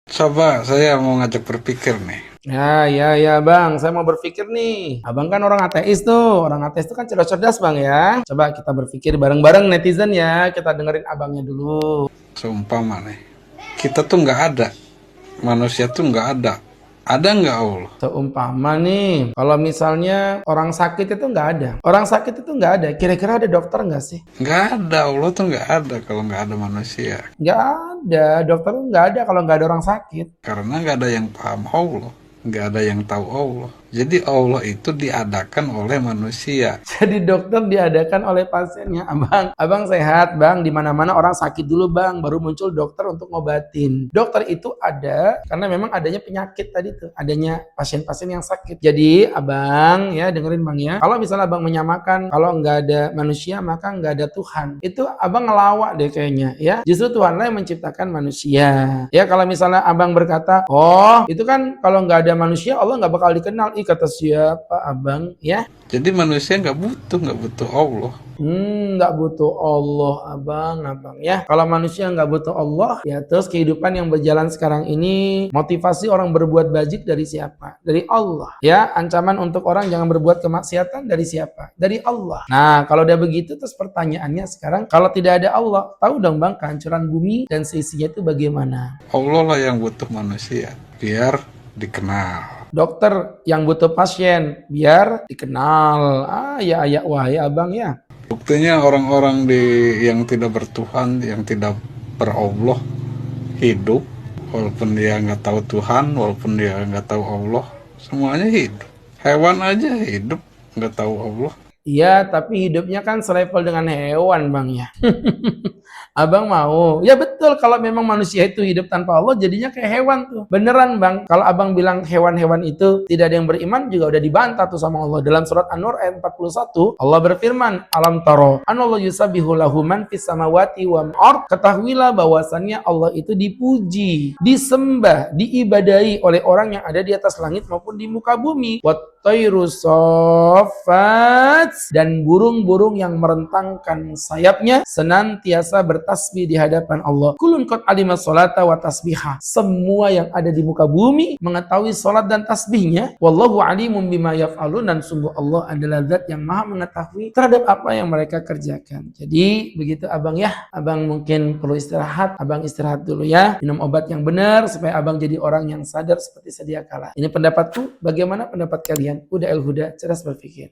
Coba saya mau ngajak berpikir nih. Ya, Bang. Saya mau berpikir nih. Abang kan orang ateis tuh. Orang ateis tuh kan cerdas-cerdas, Bang ya. Coba kita berpikir bareng-bareng netizen ya. Kita dengerin abangnya dulu. Seumpama nih, kita tuh nggak ada, manusia tuh nggak ada. Ada nggak Allah? Seumpama nih, kalau misalnya orang sakit itu nggak ada. Orang sakit itu nggak ada. Kira-kira ada dokter nggak sih? Nggak ada, Allah tuh nggak ada kalau nggak ada manusia. Nggak ada. Dokter tuh nggak ada kalau nggak ada orang sakit. Karena nggak ada yang paham Allah, nggak ada yang tahu Allah. Jadi Allah itu diadakan oleh manusia. Jadi dokter diadakan oleh pasiennya. Abang sehat, Bang. Di mana-mana orang sakit dulu, Bang. Baru muncul dokter untuk ngobatin. Dokter itu ada karena memang adanya penyakit tadi tuh, adanya pasien-pasien yang sakit. Jadi, Abang ya dengerin Bang ya. Kalau misalnya Abang menyamakan kalau nggak ada manusia maka nggak ada Tuhan. Itu Abang ngelawak deh kayaknya ya. Justru Tuhanlah yang menciptakan manusia. Ya kalau misalnya Abang berkata, "Oh, itu kan kalau nggak ada manusia Allah nggak bakal dikenal." Ih, kata siapa Abang ya? Jadi manusia nggak butuh Allah. Nggak butuh Allah, abang ya. Kalau manusia nggak butuh Allah, ya terus kehidupan yang berjalan sekarang ini, motivasi orang berbuat bajik dari siapa? Dari Allah. Ya, ancaman untuk orang jangan berbuat kemaksiatan dari siapa? Dari Allah. Nah, kalau udah begitu, terus pertanyaannya sekarang, kalau tidak ada Allah, tahu dong bang, kehancuran bumi dan seisinya itu bagaimana? Allah lah yang butuh manusia, biar dikenal. Dokter yang butuh pasien, biar dikenal. Ya, wahai abang ya. Buktinya orang-orang yang tidak bertuhan, yang tidak berallah hidup, walaupun dia nggak tahu Tuhan, walaupun dia nggak tahu Allah, semuanya hidup. Hewan aja hidup nggak tahu Allah. Iya, tapi hidupnya kan selevel dengan hewan, Bang ya. Abang mau? Ya betul, kalau memang manusia itu hidup tanpa Allah jadinya kayak hewan tuh. Beneran, Bang. Kalau Abang bilang hewan-hewan itu tidak ada yang beriman juga udah dibantah tuh sama Allah. Dalam surat An-Nur ayat 41, Allah berfirman, "Alam taro anallahu yusabbihu lahu man fis samawati wal ard." Ketahuilah bahwasannya Allah itu dipuji, disembah, diibadahi oleh orang yang ada di atas langit maupun di muka bumi. Wat tayru saffat, dan burung-burung yang merentangkan sayapnya senantiasa bertasbih di hadapan Allah. Kulun qad alima sholata wa tasbihah. Semua yang ada di muka bumi mengetahui salat dan tasbihnya. Wallahu alimun bima yaf'alun, dan sungguh Allah adalah zat yang maha mengetahui terhadap apa yang mereka kerjakan. Jadi begitu abang ya. Abang mungkin perlu istirahat. Abang istirahat dulu ya. Minum obat yang benar supaya abang jadi orang yang sadar seperti sedia kala. Ini pendapatku. Bagaimana pendapat kalian? Udah El Huda, cerdas berpikir.